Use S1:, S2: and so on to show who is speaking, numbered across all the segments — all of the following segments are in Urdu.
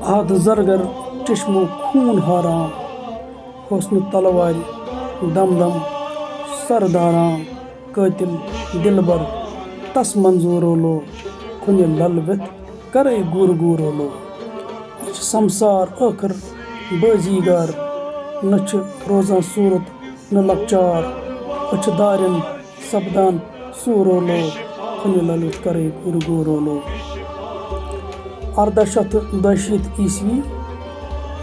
S1: آد زرگر چشمو خون ہاران حسن تلوارِ دم دم سرداران قٲتِل دلبر تس منظوٗر لو کھُنہِ للوِتھ کرے گور گور لو یہ چھُ سمسار ٲخر بٲزیٖگر نہ چھُ روزان صوٗرت نہ لۄکچار أچھ دارٮ۪ن سپدان سوٗرو لو کھُنہِ للوِتھ کرے گور گور لو 1826 عیسوی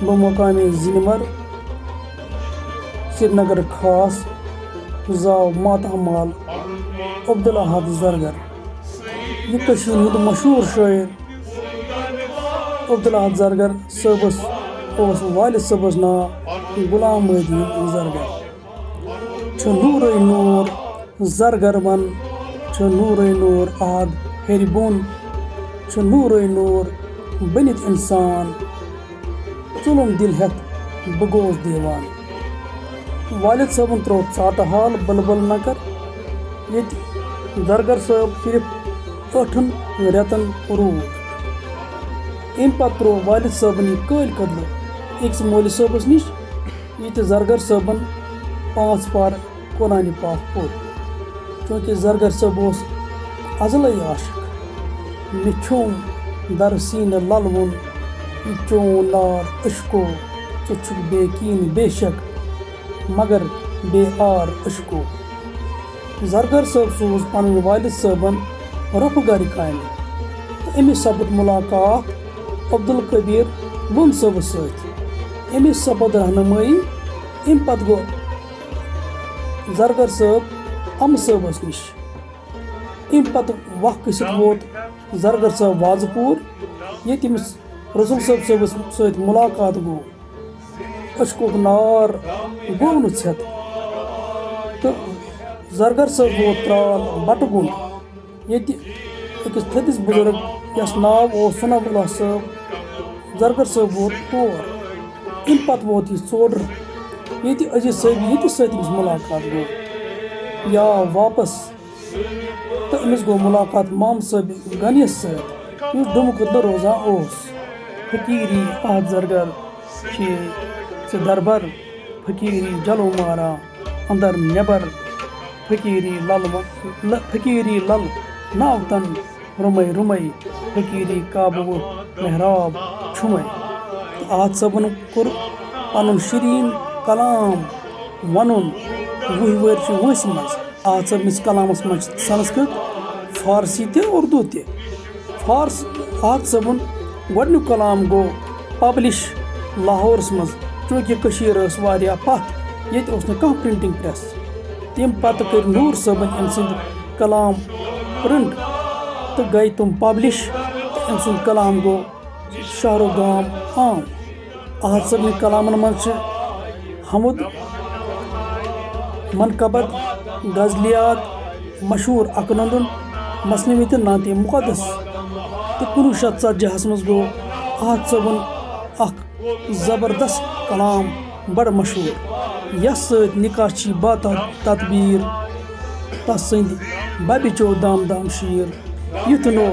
S1: بمقامِ زِنمر سرینگر خاص زاو ماتامال عبدالاحد زرگر یہ کشیٖرِ ہُنٛد مشہوٗر شٲعر عبدالاحد زرگر صٲبس اوس والد صٲبس ناو غلام مہدی زرگر چھُ نوٗرے نوٗر زرگر ون چھُ نوٗرے نوٗر احد ہیرِ بۄن چھُ نوٗرے نوٗر بٔنِتھ اِنسان ژُلُم دِل ہٮ۪تھ بہٕ گوس دیوان والد صٲبن ترٛوو ژاٹہٕ حال بلبل نکر ییٚتہِ زرگر صٲب صرف 8 رٮ۪تن روٗد اَمہِ پتہٕ ترٛوو والد صٲبن یہِ کٲلۍ کدلہٕ أکِس مولوی صٲبس نِش ییٚتہِ زرگر صٲبن 5 پارٕ قرآنِ پاک پوٚر چوٗنٛکہِ زرگر صٲب اوس ازلے عاشق مےٚ چھوٚم در سیٖنہٕ للوُن یہِ چون نار عشقو ژٕ چھُکھ بے کیٖن بے شک مگر بے آر عشقو زرگر صٲب سوٗز پنٕنۍ والد صٲبن رۄپہٕ گرِ کامہِ تہٕ أمِس سپُد مُلاقات عبدالقبیٖر لون صٲبس سۭتۍ أمِس سپد رہنمٲیی اَمہِ پتہٕ گوٚو زرگر صٲب امہٕ صٲبس نِش اَمہِ پتہٕ وق گٔژھِتھ ووت زرگر صٲب وازٕ پوٗر ییٚتہِ أمِس رسول صٲب صٲبس سۭتۍ مُلاقات گوٚو عشقُک نار گوٚو نہٕ ژھٮ۪تھ تہٕ زرگر صٲب ووت ترال بٹہٕ گُنٛڈ ییٚتہِ أکِس تھٔدِس بُزرگ یس ناو اوس ثنا اللہ صٲب زرگر صٲب ووت تور اَمہِ پتہٕ ووت یہِ ژوڈر ییٚتہِ عزیٖز صٲبی ییٚتہِ سۭتۍ أمِس مُلاقات گوٚو یہِ آو واپس تہٕ أمِس گوٚو مُلاقات مامہٕ صٲبہِ غنیَس سۭتۍ یُس ڈُمہٕ کدلہٕ روزان اوس فقیٖری احد زرگر چھے ژٕ دربر فقیٖری جلو ماران اندر نٮ۪بر فقیٖری لل ناوتن رُمے رُمے فقیٖری کعبہٕ محراب چھُمے تہٕ احد صٲبن کوٚر پنُن شیٖریٖن کلام ونُن 20 ؤہٕرۍ چھِ وٲنٛسہِ منٛز احد صٲبنِس کلامس منٛز چھِ سنسکرت فارسی تہِ اردوٗ تہِ احد صٲبُن گۄڈنیُک کلام گوٚو پبلِش لاہورس منٛز چوٗنٛکہِ کٔشیٖر ٲس واریاہ پتھ ییٚتہِ اوس نہٕ کانٛہہ پرنٹنگ پریس تمہِ پتہٕ کٔرۍ نوٗر صٲبن أمۍ سٕنٛدۍ کلام پرنٹ تہٕ گٔے تِم پبلِش تہٕ أمۍ سُنٛد کلام گوٚو شہرو گام عام احد صٲبنہِ کلامن منٛز چھِ حمد منقبت غزلیات مشہوٗر اکنندُن مثنوی تہٕ نعتِ مُقدس تہٕ 1940 منٛز گوٚو احد صٲبُن اکھ زبردست کلام بڑٕ مشہوٗر یس سۭتۍ نِکاچی بات تدبیٖر تس سٕنٛدِ ببہِ چو دام دام شیٖر یُتھ نو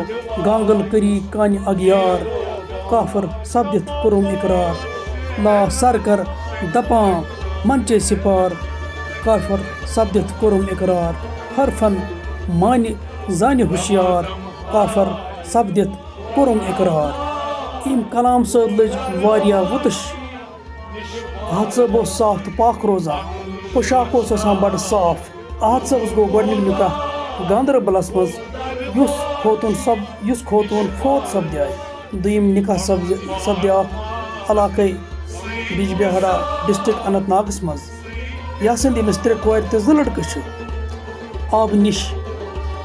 S1: گانگل کری کانہِ اگیار کافر سپدِتھ کوٚرُم اقرار لا سر کر دپان منچے سپار کافر سپدِتھ کوٚرُم اقرار حرفن مانہِ زانہِ ہوشیار کافر سپدِتھ کوٚرُم اقرار اَمہِ کلام سۭتۍ لٔج واریاہ وُتٕش احد صٲب اوس صاف تہٕ پاک روزان پوشاک اوس آسان بڑٕ صاف احد صٲبس گوٚو گۄڈنیُک نِکاح گاندربلس منٛز یُس خوتوٗن فوت سپدیٛاے دوٚیِم نِکاح سپدیٛاو علاقے بِجبِہارا ڈسٹرک اننت ناگس منٛز یس سٕنٛدۍ أمِس 3 کورِ تہٕ 2 لڑکہٕ چھِ آبہٕ نِش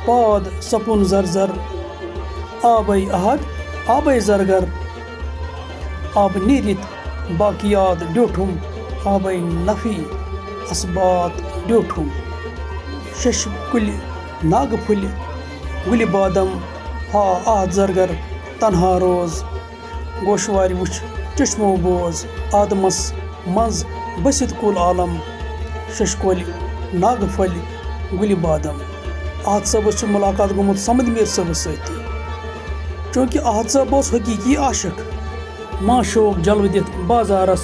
S1: پاد سپُن زرزر آبے احد آبے زرگر آبہٕ نیٖرِتھ باقیات ڈیوٹھُم آبے نفی اسبات ڈیوٹھُم شش کُلہِ ناگہٕ پھُلہِ گُلہِ بادم ہا احد زرگر تنہا روز گوشوارِ وٕچھ چشمو بوز آدمس منٛز بٔسِتھ کُل عالم شش کۄلہِ ناگہٕ پھلہِ گُلہِ بادم احد صٲبس چھُ مُلاقات گوٚمُت سمد میٖر صٲبس سۭتۍ تہِ چوٗنٛکہِ احد صٲب اوس حقیٖقی عاشق معشوق جلوہ دِتھ بازارس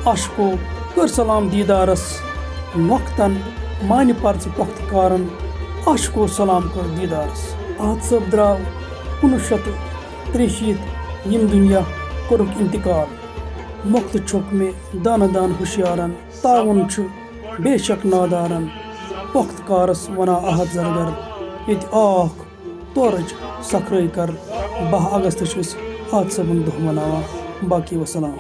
S1: عشقو کٔر سلام دیٖدارس نۄختن مانہِ پرژٕ پۄختہٕ کارن عشقو سلام کٔر دیٖدارس احد صٲب درٛاو 1963 ییٚمہِ دُنیا کوٚرُکھ انتقال مۄختہٕ چھُکھ مےٚ دانہٕ دان ہوشیارن تعاوُن چھُ بے شک نادارن پۄختہٕ کارس ونان احد زرگر ییٚتہِ آکھ تورٕچ سکھرٲے کر 12 اگست چھِ أسۍ احد صٲبُن دۄہ مناوان باقی وسلام.